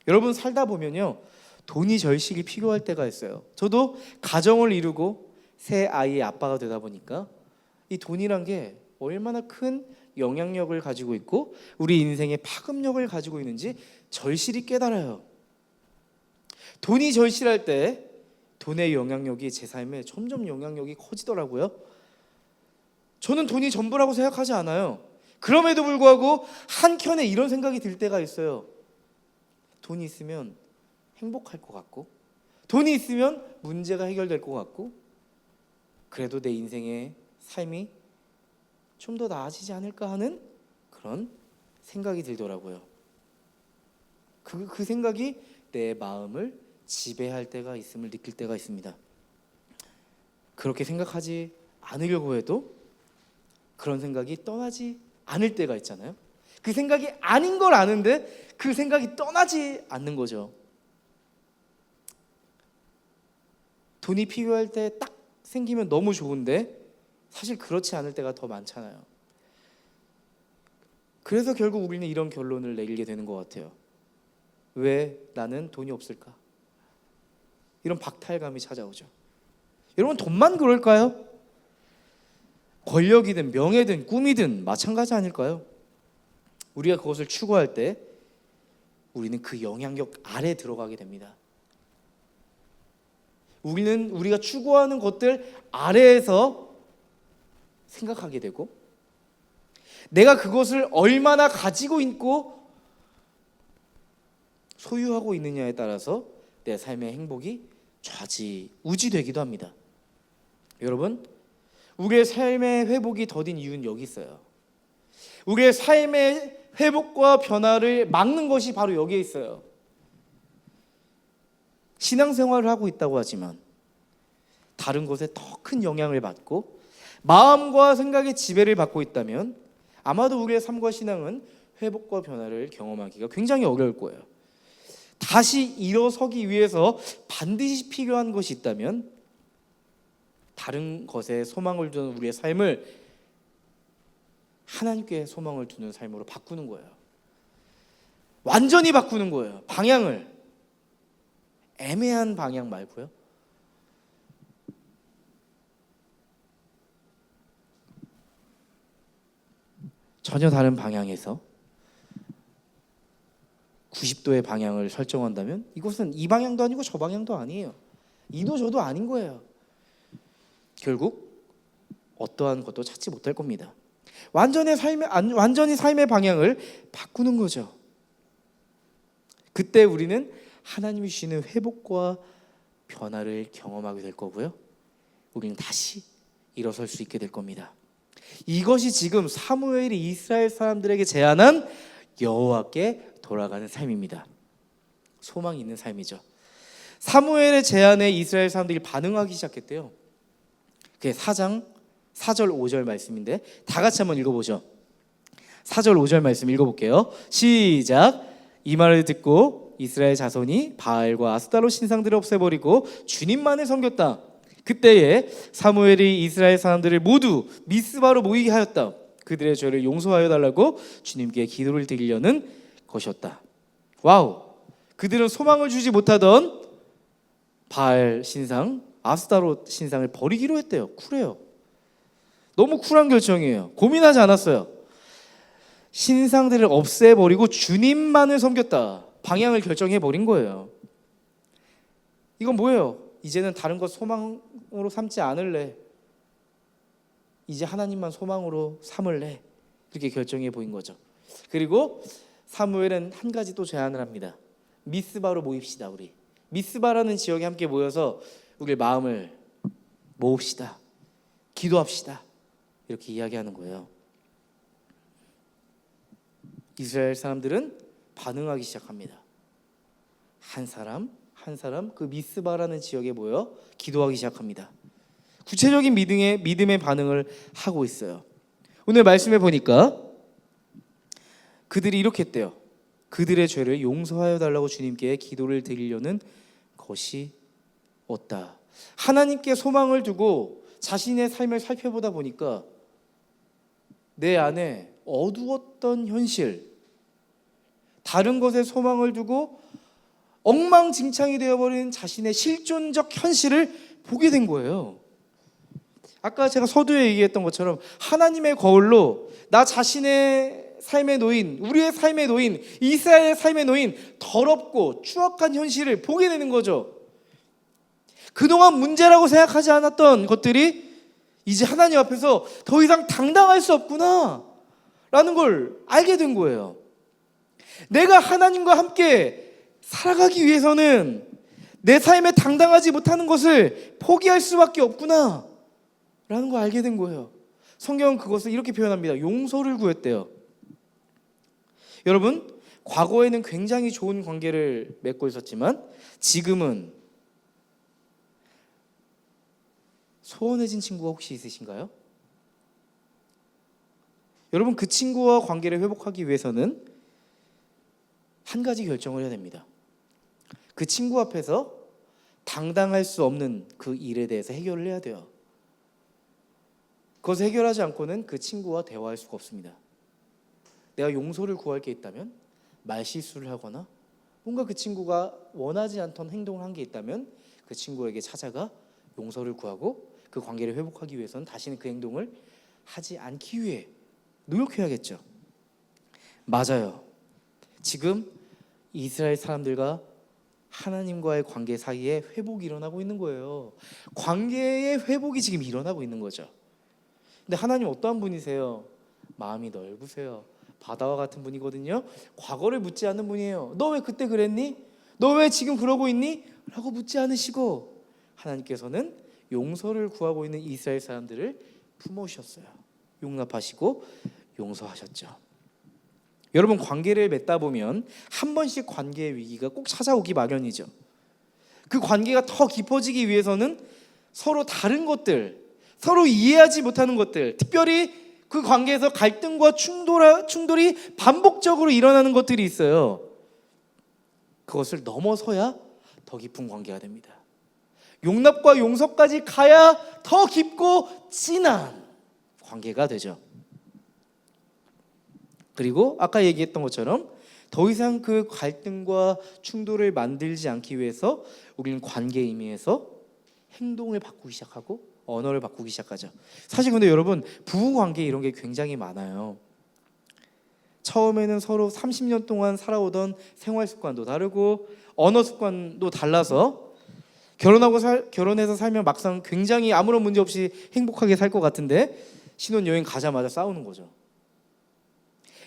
여러분, 살다 보면요, 돈이 절실히 필요할 때가 있어요. 저도 가정을 이루고 새 아이의 아빠가 되다 보니까 이 돈이란 게 얼마나 큰 영향력을 가지고 있고 우리 인생의 파급력을 가지고 있는지 절실히 깨달아요. 돈이 절실할 때 돈의 영향력이 제 삶에 점점 영향력이 커지더라고요. 저는 돈이 전부라고 생각하지 않아요. 그럼에도 불구하고 한켠에 이런 생각이 들 때가 있어요. 돈이 있으면 행복할 것 같고, 돈이 있으면 문제가 해결될 것 같고, 그래도 내 인생의 삶이 좀 더 나아지지 않을까 하는 그런 생각이 들더라고요. 그 생각이 내 마음을 지배할 때가 있음을 느낄 때가 있습니다. 그렇게 생각하지 않으려고 해도 그런 생각이 떠나지 않을 때가 있잖아요. 그 생각이 아닌 걸 아는데 그 생각이 떠나지 않는 거죠. 돈이 필요할 때 딱 생기면 너무 좋은데 사실 그렇지 않을 때가 더 많잖아요. 그래서 결국 우리는 이런 결론을 내리게 되는 것 같아요. 왜 나는 돈이 없을까? 이런 박탈감이 찾아오죠. 여러분, 돈만 그럴까요? 권력이든 명예든 꿈이든 마찬가지 아닐까요? 우리가 그것을 추구할 때 우리는 그 영향력 아래 들어가게 됩니다. 우리는 우리가 추구하는 것들 아래에서 생각하게 되고, 내가 그것을 얼마나 가지고 있고 소유하고 있느냐에 따라서 내 삶의 행복이 좌지우지되기도 합니다. 여러분, 우리의 삶의 회복이 더딘 이유는 여기 있어요. 우리의 삶의 회복과 변화를 막는 것이 바로 여기에 있어요. 신앙생활을 하고 있다고 하지만 다른 것에 더 큰 영향을 받고 마음과 생각의 지배를 받고 있다면 아마도 우리의 삶과 신앙은 회복과 변화를 경험하기가 굉장히 어려울 거예요. 다시 일어서기 위해서 반드시 필요한 것이 있다면 다른 것에 소망을 두는 우리의 삶을 하나님께 소망을 두는 삶으로 바꾸는 거예요. 완전히 바꾸는 거예요. 방향을. 애매한 방향 말고요. 전혀 다른 방향에서 90도의 방향을 설정한다면 이것은 이 방향도 아니고 저 방향도 아니에요. 이도 저도 아닌 거예요. 결국 어떠한 것도 찾지 못할 겁니다. 완전히 삶의 방향을 바꾸는 거죠. 그때 우리는 하나님이 주시는 회복과 변화를 경험하게 될 거고요. 우리는 다시 일어설 수 있게 될 겁니다. 이것이 지금 사무엘이 이스라엘 사람들에게 제안한 여호와께 돌아가는 삶입니다. 소망이 있는 삶이죠. 사무엘의 제안에 이스라엘 사람들이 반응하기 시작했대요. 그게 4장 4절 5절 말씀인데 다 같이 한번 읽어보죠. 4절 5절 말씀 읽어볼게요. 시작. 이 말을 듣고 이스라엘 자손이 바알과 아스타롯 신상들을 없애버리고 주님만을 섬겼다. 그때에 사무엘이 이스라엘 사람들을 모두 미스바로 모이게 하였다. 그들의 죄를 용서하여 달라고 주님께 기도를 드리려는 것이었다. 와우! 그들은 소망을 주지 못하던 바알 신상, 아스타롯 신상을 버리기로 했대요. 쿨해요. 너무 쿨한 결정이에요. 고민하지 않았어요. 신상들을 없애버리고 주님만을 섬겼다. 방향을 결정해버린 거예요. 이건 뭐예요? 이제는 다른 것 소망으로 삼지 않을래. 이제 하나님만 소망으로 삼을래. 이렇게 결정해 보인 거죠. 그리고 사무엘은 한 가지 또 제안을 합니다. 미스바로 모입시다. 우리 미스바라는 지역에 함께 모여서 우리 마음을 모읍시다. 기도합시다. 이렇게 이야기하는 거예요. 이스라엘 사람들은 반응하기 시작합니다. 한 사람 그 미스바라는 지역에 모여 기도하기 시작합니다. 구체적인 믿음의 반응을 하고 있어요. 오늘 말씀에 보니까 그들이 이렇게 했대요. 그들의 죄를 용서하여 달라고 주님께 기도를 드리려는 것이 없다. 하나님께 소망을 두고 자신의 삶을 살펴보다 보니까 내 안에 어두웠던 현실, 다른 것에 소망을 두고 엉망진창이 되어버린 자신의 실존적 현실을 보게 된 거예요. 아까 제가 서두에 얘기했던 것처럼 하나님의 거울로 나 자신의 삶에 놓인, 우리의 삶에 놓인, 이스라엘의 삶에 놓인 더럽고 추악한 현실을 보게 되는 거죠. 그동안 문제라고 생각하지 않았던 것들이 이제 하나님 앞에서 더 이상 당당할 수 없구나 라는 걸 알게 된 거예요. 내가 하나님과 함께 살아가기 위해서는 내 삶에 당당하지 못하는 것을 포기할 수밖에 없구나 라는 걸 알게 된 거예요. 성경은 그것을 이렇게 표현합니다. 용서를 구했대요. 여러분, 과거에는 굉장히 좋은 관계를 맺고 있었지만 지금은 소원해진 친구가 혹시 있으신가요? 여러분, 그 친구와 관계를 회복하기 위해서는 한 가지 결정을 해야 됩니다. 그 친구 앞에서 당당할 수 없는 그 일에 대해서 해결을 해야 돼요. 그것을 해결하지 않고는 그 친구와 대화할 수가 없습니다. 내가 용서를 구할 게 있다면, 말실수를 하거나 뭔가 그 친구가 원하지 않던 행동을 한 게 있다면 그 친구에게 찾아가 용서를 구하고 그 관계를 회복하기 위해서는 다시는 그 행동을 하지 않기 위해 노력해야겠죠. 맞아요. 지금 이스라엘 사람들과 하나님과의 관계 사이에 회복이 일어나고 있는 거예요. 관계의 회복이 지금 일어나고 있는 거죠. 근데 하나님 어떠한 분이세요? 마음이 넓으세요. 바다와 같은 분이거든요. 과거를 묻지 않는 분이에요. 너 왜 그때 그랬니? 너 왜 지금 그러고 있니? 라고 묻지 않으시고 하나님께서는 용서를 구하고 있는 이스라엘 사람들을 품으셨어요. 용납하시고 용서하셨죠. 여러분, 관계를 맺다 보면 한 번씩 관계의 위기가 꼭 찾아오기 마련이죠. 그 관계가 더 깊어지기 위해서는 서로 다른 것들, 서로 이해하지 못하는 것들, 특별히 그 관계에서 갈등과 충돌이 반복적으로 일어나는 것들이 있어요. 그것을 넘어서야 더 깊은 관계가 됩니다. 용납과 용서까지 가야 더 깊고 진한 관계가 되죠. 그리고 아까 얘기했던 것처럼 더 이상 그 갈등과 충돌을 만들지 않기 위해서 우리는 관계 의미에서 행동을 바꾸기 시작하고 언어를 바꾸기 시작하죠. 사실 근데 여러분, 부부관계 이런 게 굉장히 많아요. 처음에는 서로 30년 동안 살아오던 생활 습관도 다르고 언어 습관도 달라서 결혼해서 살면 막상 굉장히 아무런 문제 없이 행복하게 살 것 같은데 신혼여행 가자마자 싸우는 거죠.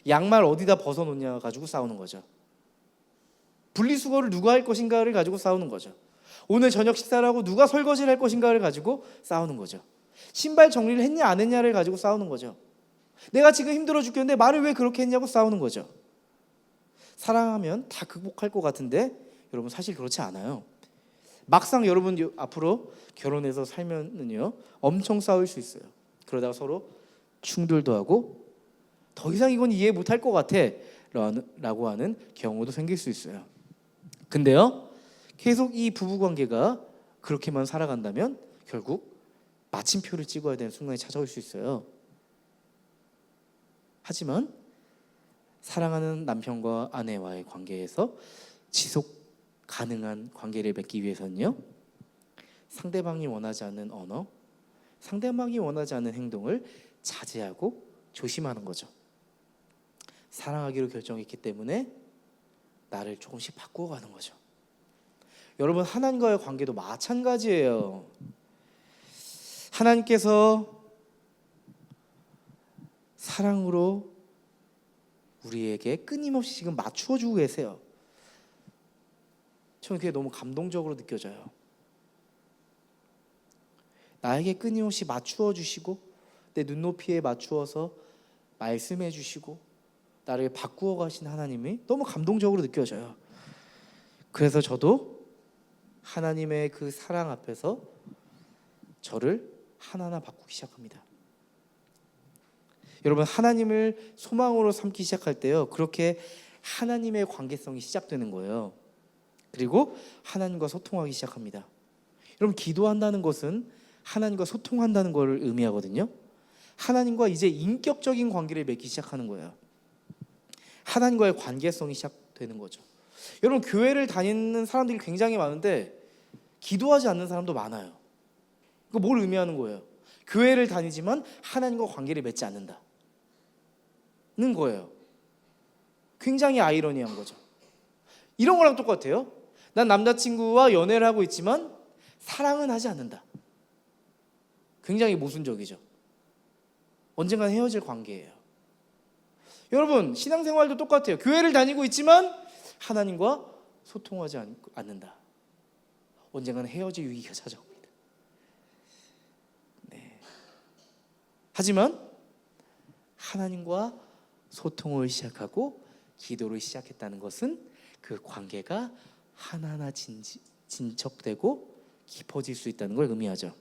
양말 어디다 벗어놓냐 가지고 싸우는 거죠. 분리수거를 누가 할 것인가를 가지고 싸우는 거죠. 오늘 저녁 식사를 하고 누가 설거지를 할 것인가를 가지고 싸우는 거죠. 신발 정리를 했냐 안 했냐를 가지고 싸우는 거죠. 내가 지금 힘들어 죽겠는데 말을 왜 그렇게 했냐고 싸우는 거죠. 사랑하면 다 극복할 것 같은데 여러분, 사실 그렇지 않아요. 막상 여러분 앞으로 결혼해서 살면은요 엄청 싸울 수 있어요. 그러다가 서로 충돌도 하고 더 이상 이건 이해 못할 것 같아 라고 하는 경우도 생길 수 있어요. 근데요, 계속 이 부부관계가 그렇게만 살아간다면 결국 마침표를 찍어야 되는 순간이 찾아올 수 있어요. 하지만 사랑하는 남편과 아내와의 관계에서 지속 가능한 관계를 맺기 위해서는요, 상대방이 원하지 않는 언어, 상대방이 원하지 않는 행동을 자제하고 조심하는 거죠. 사랑하기로 결정했기 때문에 나를 조금씩 바꾸어가는 거죠. 여러분, 하나님과의 관계도 마찬가지예요. 하나님께서 사랑으로 우리에게 끊임없이 지금 맞추어주고 계세요. 저는 그게 너무 감동적으로 느껴져요. 나에게 끊임없이 맞추어 주시고 내 눈높이에 맞추어서 말씀해 주시고 나를 바꾸어 가신 하나님이 너무 감동적으로 느껴져요. 그래서 저도 하나님의 그 사랑 앞에서 저를 하나하나 바꾸기 시작합니다. 여러분, 하나님을 소망으로 삼기 시작할 때요, 그렇게 하나님의 관계성이 시작되는 거예요. 그리고 하나님과 소통하기 시작합니다. 여러분, 기도한다는 것은 하나님과 소통한다는 걸 의미하거든요. 하나님과 이제 인격적인 관계를 맺기 시작하는 거예요. 하나님과의 관계성이 시작되는 거죠. 여러분, 교회를 다니는 사람들이 굉장히 많은데 기도하지 않는 사람도 많아요. 그거 뭘 의미하는 거예요? 교회를 다니지만 하나님과 관계를 맺지 않는다는 거예요. 굉장히 아이러니한 거죠. 이런 거랑 똑같아요. 난 남자친구와 연애를 하고 있지만 사랑은 하지 않는다. 굉장히 모순적이죠. 언젠간 헤어질 관계예요. 여러분, 신앙생활도 똑같아요. 교회를 다니고 있지만 하나님과 소통하지 않는다. 언젠간 헤어질 위기가 찾아옵니다. 네. 하지만 하나님과 소통을 시작하고 기도를 시작했다는 것은 그 관계가 하나하나 진척되고 깊어질 수 있다는 걸 의미하죠.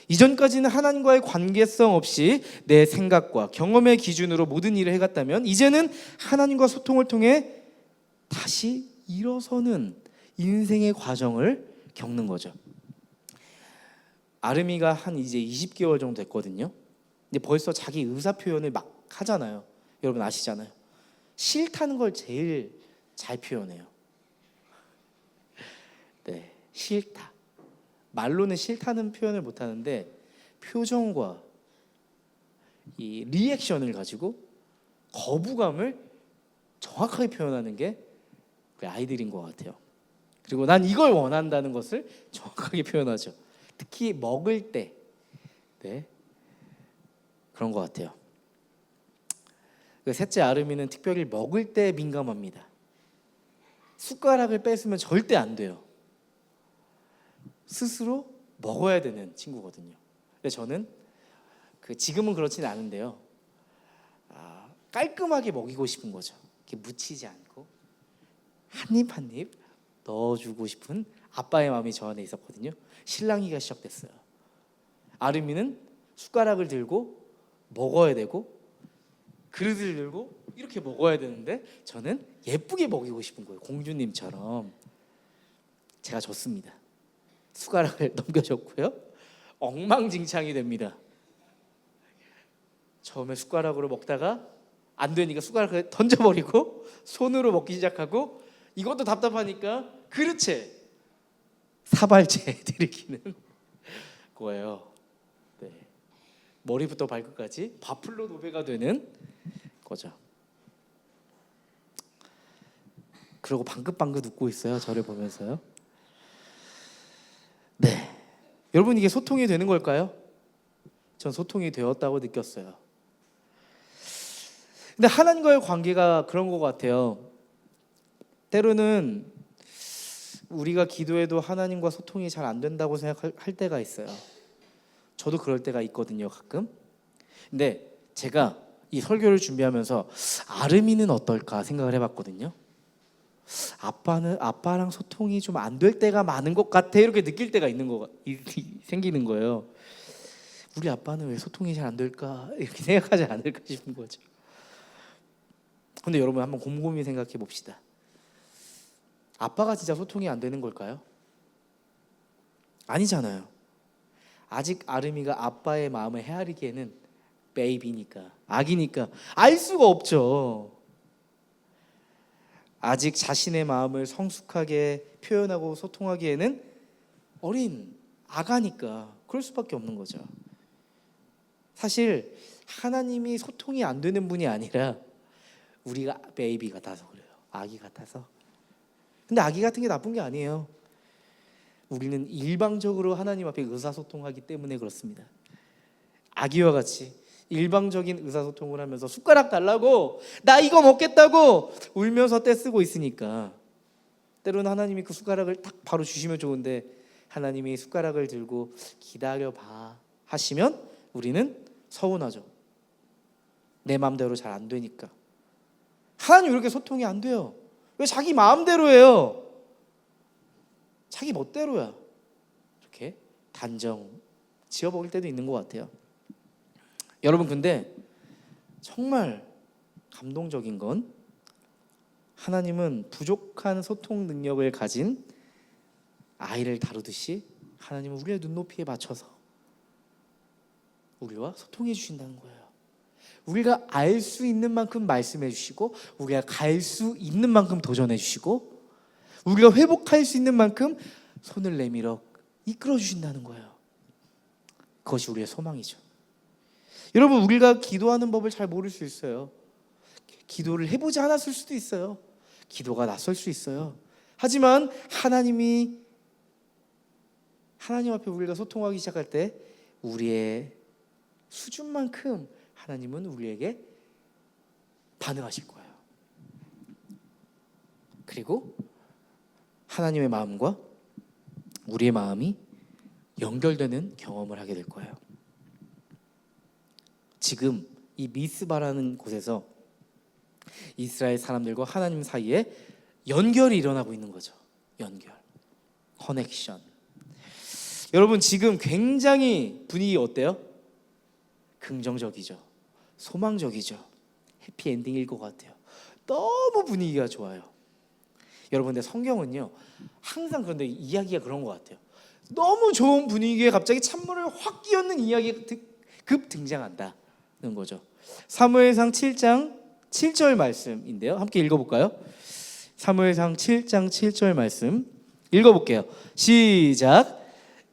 이전까지는 하나님과의 관계성 없이 내 생각과 경험의 기준으로 모든 일을 해갔다면 이제는 하나님과 소통을 통해 다시 일어서는 인생의 과정을 겪는 거죠. 아름이가 한 이제 20개월 정도 됐거든요. 근데 벌써 자기 의사 표현을 막 하잖아요. 여러분 아시잖아요. 싫다는 걸 제일 잘 표현해요. 네, 싫다. 말로는 싫다는 표현을 못 하는데 표정과 이 리액션을 가지고 거부감을 정확하게 표현하는 게 아이들인 것 같아요. 그리고 난 이걸 원한다는 것을 정확하게 표현하죠. 특히 먹을 때, 네, 그런 것 같아요. 셋째 아름이는 특별히 먹을 때 민감합니다. 숟가락을 뺏으면 절대 안 돼요. 스스로 먹어야 되는 친구거든요. 근데 저는 지금은 그렇지는 않은데요. 깔끔하게 먹이고 싶은 거죠. 이렇게 묻히지 않고 한 입 한 입 넣어주고 싶은 아빠의 마음이 저 안에 있었거든요. 실랑이가 시작됐어요. 아름이는 숟가락을 들고 먹어야 되고 그릇을 들고 이렇게 먹어야 되는데 저는 예쁘게 먹이고 싶은 거예요. 공주님처럼. 제가 졌습니다. 숟가락을 넘겨줬고요. 엉망진창이 됩니다. 처음에 숟가락으로 먹다가 안 되니까 숟가락을 던져버리고 손으로 먹기 시작하고 이것도 답답하니까 그릇에 사발제 들이키는 거예요. 네. 머리부터 발끝까지 바플로 노베가 되는 거죠. 그리고 방긋방긋 웃고 있어요. 저를 보면서요. 네, 여러분 이게 소통이 되는 걸까요? 전 소통이 되었다고 느꼈어요. 근데 하나님과의 관계가 그런 것 같아요. 때로는 우리가 기도해도 하나님과 소통이 잘 안 된다고 생각할 때가 있어요. 저도 그럴 때가 있거든요, 가끔. 근데 제가 이 설교를 준비하면서 아름이는 어떨까 생각을 해봤거든요. 아빠랑 소통이 좀 안 될 때가 많은 것 같아 이렇게 느낄 때가 생기는 거예요. 우리 아빠는 왜 소통이 잘 안 될까 이렇게 생각하지 않을까 싶은 거죠. 근데 여러분 한번 곰곰이 생각해 봅시다. 아빠가 진짜 소통이 안 되는 걸까요? 아니잖아요. 아직 아름이가 아빠의 마음을 헤아리기에는 베이비니까, 아기니까 알 수가 없죠. 아직 자신의 마음을 성숙하게 표현하고 소통하기에는 어린 아가니까 그럴 수밖에 없는 거죠. 사실 하나님이 소통이 안 되는 분이 아니라 우리가 베이비 같아서 그래요. 아기 같아서. 근데 아기 같은 게 나쁜 게 아니에요. 우리는 일방적으로 하나님 앞에 의사소통하기 때문에 그렇습니다. 아기와 같이 일방적인 의사소통을 하면서 숟가락 달라고 나 이거 먹겠다고 울면서 떼쓰고 있으니까 때로는 하나님이 그 숟가락을 딱 바로 주시면 좋은데 하나님이 숟가락을 들고 기다려봐 하시면 우리는 서운하죠. 내 마음대로 잘 안 되니까. 하나님 이렇게 소통이 안 돼요. 왜 자기 마음대로 해요? 자기 멋대로야. 이렇게 단정 지어버릴 때도 있는 것 같아요. 여러분 근데 정말 감동적인 건 하나님은 부족한 소통 능력을 가진 아이를 다루듯이 하나님은 우리의 눈높이에 맞춰서 우리와 소통해 주신다는 거예요. 우리가 알 수 있는 만큼 말씀해 주시고 우리가 갈 수 있는 만큼 도전해 주시고 우리가 회복할 수 있는 만큼 손을 내밀어 이끌어 주신다는 거예요. 그것이 우리의 소망이죠. 여러분 우리가 기도하는 법을 잘 모를 수 있어요. 기도를 해보지 않았을 수도 있어요. 기도가 낯설 수 있어요. 하지만 하나님이 하나님 앞에 우리가 소통하기 시작할 때 우리의 수준만큼 하나님은 우리에게 반응하실 거예요. 그리고 하나님의 마음과 우리의 마음이 연결되는 경험을 하게 될 거예요. 지금 이 미스바라는 곳에서 이스라엘 사람들과 하나님 사이에 연결이 일어나고 있는 거죠. 연결, 커넥션. 여러분 지금 굉장히 분위기 어때요? 긍정적이죠. 소망적이죠. 해피엔딩일 것 같아요. 너무 분위기가 좋아요. 여러분 근데 성경은요 항상 그런데 이야기가 그런 것 같아요. 너무 좋은 분위기에 갑자기 찬물을 확 끼얹는 이야기가 급 등장한다는 거죠. 사무엘상 7장 7절 말씀인데요. 함께 읽어볼까요? 사무엘상 7장 7절 말씀 읽어볼게요. 시작.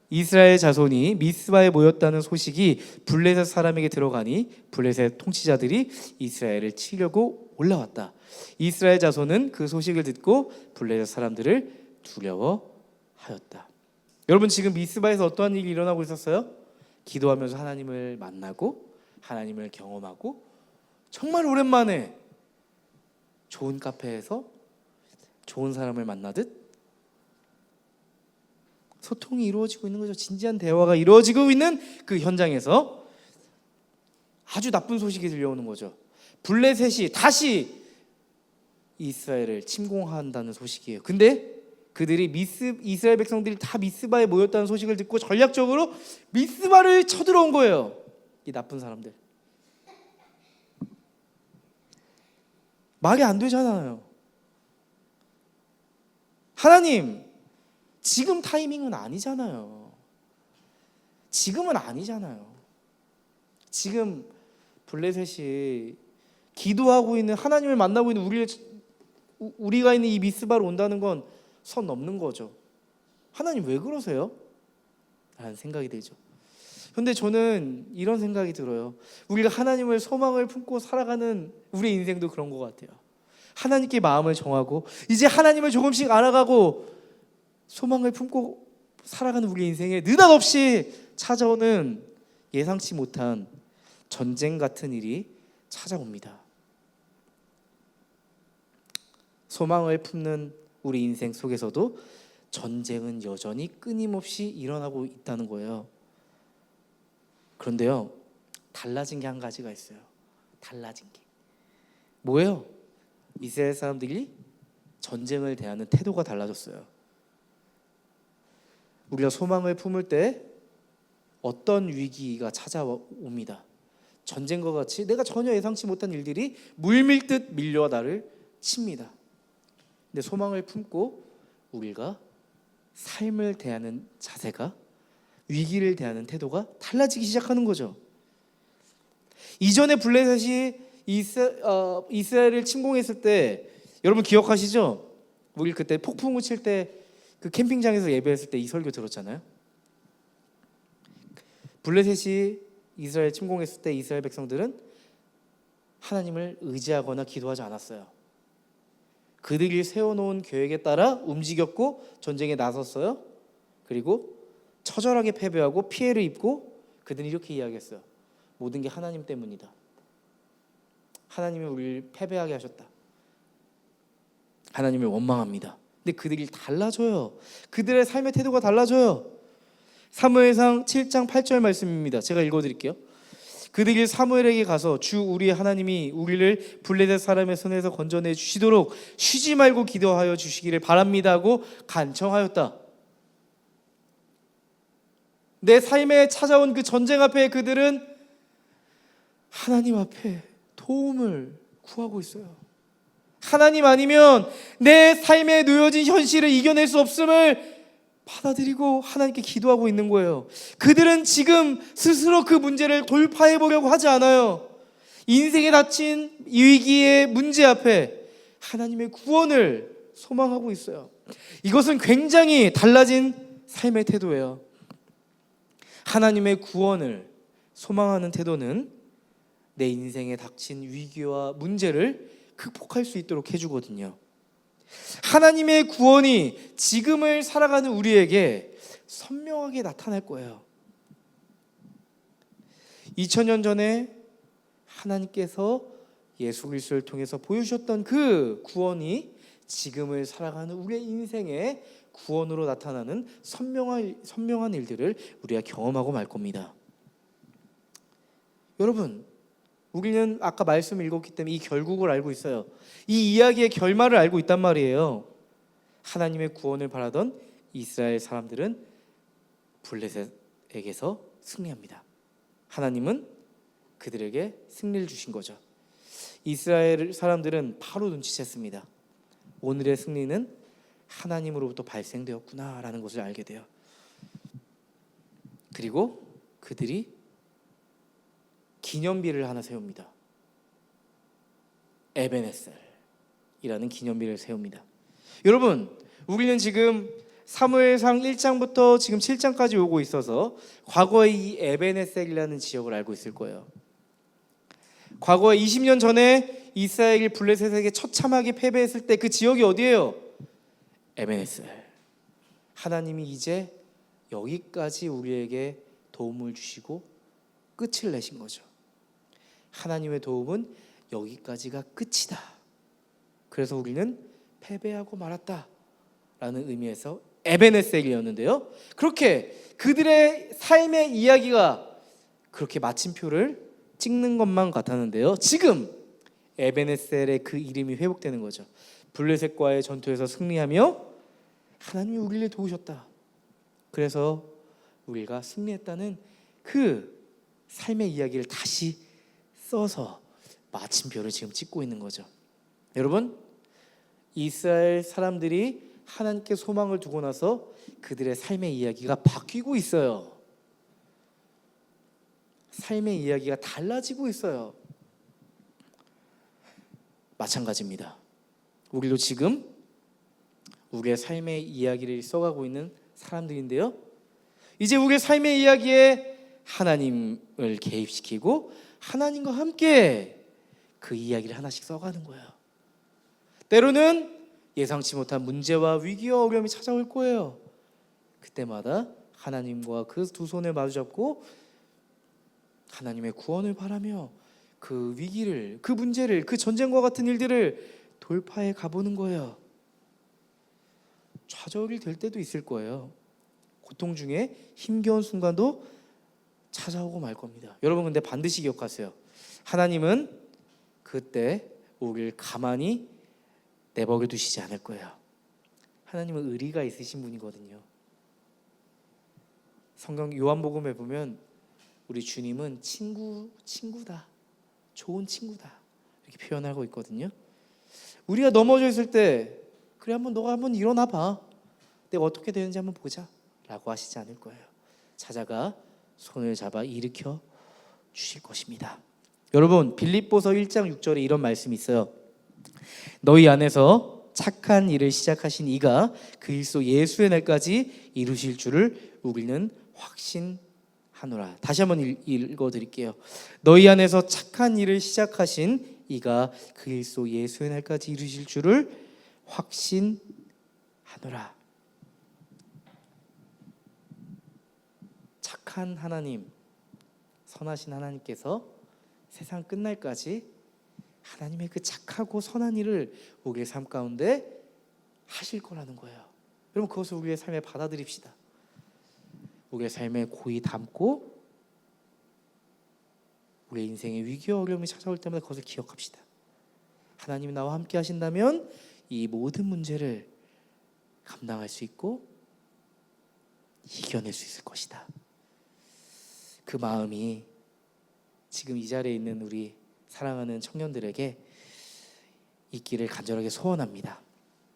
이스라엘 자손이 미스바에 모였다는 소식이 블레셋 사람에게 들어가니 블레셋 통치자들이 이스라엘을 치려고 올라왔다. 이스라엘 자손은 그 소식을 듣고 블레셋 사람들을 두려워하였다. 여러분 지금 미스바에서 어떠한 일이 일어나고 있었어요? 기도하면서 하나님을 만나고 하나님을 경험하고 정말 오랜만에 좋은 카페에서 좋은 사람을 만나듯 소통이 이루어지고 있는 거죠. 진지한 대화가 이루어지고 있는 그 현장에서 아주 나쁜 소식이 들려오는 거죠. 블레셋이 다시 이스라엘을 침공한다는 소식이에요. 근데 그들이 이스라엘 백성들이 다 미스바에 모였다는 소식을 듣고 전략적으로 미스바를 쳐들어온 거예요. 이 나쁜 사람들. 말이 안 되잖아요. 하나님, 지금 타이밍은 아니잖아요. 지금은 아니잖아요. 지금 블레셋이 기도하고 있는 하나님을 만나고 있는 우리가 있는 이 미스바로 온다는 건 선 넘는 거죠. 하나님 왜 그러세요? 라는 생각이 들죠. 그런데 저는 이런 생각이 들어요. 우리가 하나님을 소망을 품고 살아가는 우리 인생도 그런 것 같아요. 하나님께 마음을 정하고 이제 하나님을 조금씩 알아가고 소망을 품고 살아가는 우리 인생에 느닷없이 찾아오는 예상치 못한 전쟁 같은 일이 찾아옵니다. 소망을 품는 우리 인생 속에서도 전쟁은 여전히 끊임없이 일어나고 있다는 거예요. 그런데요, 달라진 게 한 가지가 있어요. 달라진 게 뭐예요? 이스라엘 사람들이 전쟁을 대하는 태도가 달라졌어요. 우리가 소망을 품을 때 어떤 위기가 찾아옵니다. 전쟁과 같이 내가 전혀 예상치 못한 일들이 물밀듯 밀려와 나를 칩니다. 근데 소망을 품고 우리가 삶을 대하는 자세가, 위기를 대하는 태도가 달라지기 시작하는 거죠. 이전에 블레셋이 이스라엘을 침공했을 때 여러분 기억하시죠? 우리 그때 폭풍우 칠 때 그 캠핑장에서 예배했을 때 이 설교 들었잖아요. 블레셋이 이스라엘 침공했을 때 이스라엘 백성들은 하나님을 의지하거나 기도하지 않았어요. 그들이 세워놓은 계획에 따라 움직였고 전쟁에 나섰어요. 그리고 처절하게 패배하고 피해를 입고 그들은 이렇게 이야기했어요. 모든 게 하나님 때문이다. 하나님이 우리를 패배하게 하셨다. 하나님을 원망합니다. 근데 그들이 달라져요. 그들의 삶의 태도가 달라져요. 사무엘상 7장 8절 말씀입니다. 제가 읽어드릴게요. 그들이 사무엘에게 가서 주 우리의 하나님이 우리를 블레셋 사람의 손에서 건져내 주시도록 쉬지 말고 기도하여 주시기를 바랍니다 하고 간청하였다. 내 삶에 찾아온 그 전쟁 앞에 그들은 하나님 앞에 도움을 구하고 있어요. 하나님 아니면 내 삶에 놓여진 현실을 이겨낼 수 없음을 받아들이고 하나님께 기도하고 있는 거예요. 그들은 지금 스스로 그 문제를 돌파해 보려고 하지 않아요. 인생에 닥친 위기의 문제 앞에 하나님의 구원을 소망하고 있어요. 이것은 굉장히 달라진 삶의 태도예요. 하나님의 구원을 소망하는 태도는 내 인생에 닥친 위기와 문제를 극복할 수 있도록 해주거든요. 하나님의 구원이 지금을 살아가는 우리에게 선명하게 나타날 거예요. 2000년 전에 하나님께서 예수 그리스도를 통해서 보여주셨던 그 구원이 지금을 살아가는 우리의 인생의 구원으로 나타나는 선명한 일들을 우리가 경험하고 말 겁니다. 여러분, 우리는 아까 말씀 읽었기 때문에 이 결국을 알고 있어요. 이 이야기의 결말을 알고 있단 말이에요. 하나님의 구원을 바라던 이스라엘 사람들은 블레셋에게서 승리합니다. 하나님은 그들에게 승리를 주신 거죠. 이스라엘 사람들은 바로 눈치챘습니다. 오늘의 승리는 하나님으로부터 발생되었구나라는 것을 알게 돼요. 그리고 그들이 기념비를 하나 세웁니다. 에베네셀이라는 기념비를 세웁니다. 여러분, 우리는 지금 사무엘상 1장부터 지금 7장까지 오고 있어서 과거의 이 에베네셀이라는 지역을 알고 있을 거예요. 과거에 20년 전에 이스라엘이 블레셋에게 처참하게 패배했을 때 그 지역이 어디예요? 에베네셀. 하나님이 이제 여기까지 우리에게 도움을 주시고 끝을 내신 거죠. 하나님의 도움은 여기까지가 끝이다. 그래서 우리는 패배하고 말았다 라는 의미에서 에베네셀이었는데요, 그렇게 그들의 삶의 이야기가 그렇게 마침표를 찍는 것만 같았는데요, 지금 에베네셀의 그 이름이 회복되는 거죠. 블레셋과의 전투에서 승리하며 하나님이 우리를 도우셨다. 그래서 우리가 승리했다는 그 삶의 이야기를 다시 써서 마침표를 지금 찍고 있는 거죠. 여러분, 이스라엘 사람들이 하나님께 소망을 두고 나서 그들의 삶의 이야기가 바뀌고 있어요. 삶의 이야기가 달라지고 있어요. 마찬가지입니다. 우리도 지금 우리의 삶의 이야기를 써가고 있는 사람들인데요, 이제 우리의 삶의 이야기에 하나님을 개입시키고 하나님과 함께 그 이야기를 하나씩 써가는 거예요. 때로는 예상치 못한 문제와 위기와 어려움이 찾아올 거예요. 그때마다 하나님과 그 두 손을 마주잡고 하나님의 구원을 바라며 그 위기를, 그 문제를, 그 전쟁과 같은 일들을 돌파해 가보는 거예요. 좌절이 될 때도 있을 거예요. 고통 중에 힘겨운 순간도 찾아오고 말 겁니다. 여러분, 근데 반드시 기억하세요. 하나님은 그때 우리를 가만히 내버려 두시지 않을 거예요. 하나님은 의리가 있으신 분이거든요. 성경 요한복음에 보면 우리 주님은 친구다, 좋은 친구다 이렇게 표현하고 있거든요. 우리가 넘어져 있을 때 그래, 너가 한번 일어나 봐, 내가 어떻게 되는지 한번 보자 라고 하시지 않을 거예요. 찾아가 손을 잡아 일으켜 주실 것입니다. 여러분, 빌립보서 1장 6절에 이런 말씀이 있어요. 너희 안에서 착한 일을 시작하신 이가 그리스도 예수의 날까지 이루실 줄을 우리는 확신하노라. 다시 한번 읽어드릴게요. 너희 안에서 착한 일을 시작하신 이가 그리스도 예수의 날까지 이루실 줄을 확신하노라. 착한 하나님, 선하신 하나님께서 세상 끝날까지 하나님의 그 착하고 선한 일을 우리의 삶 가운데 하실 거라는 거예요. 여러분, 그것을 우리의 삶에 받아들입시다. 우리의 삶에 고이 담고 우리의 인생의 위기와 어려움이 찾아올 때마다 그것을 기억합시다. 하나님이 나와 함께 하신다면 이 모든 문제를 감당할 수 있고 이겨낼 수 있을 것이다. 그 마음이 지금 이 자리에 있는 우리 사랑하는 청년들에게 있기를 간절하게 소원합니다.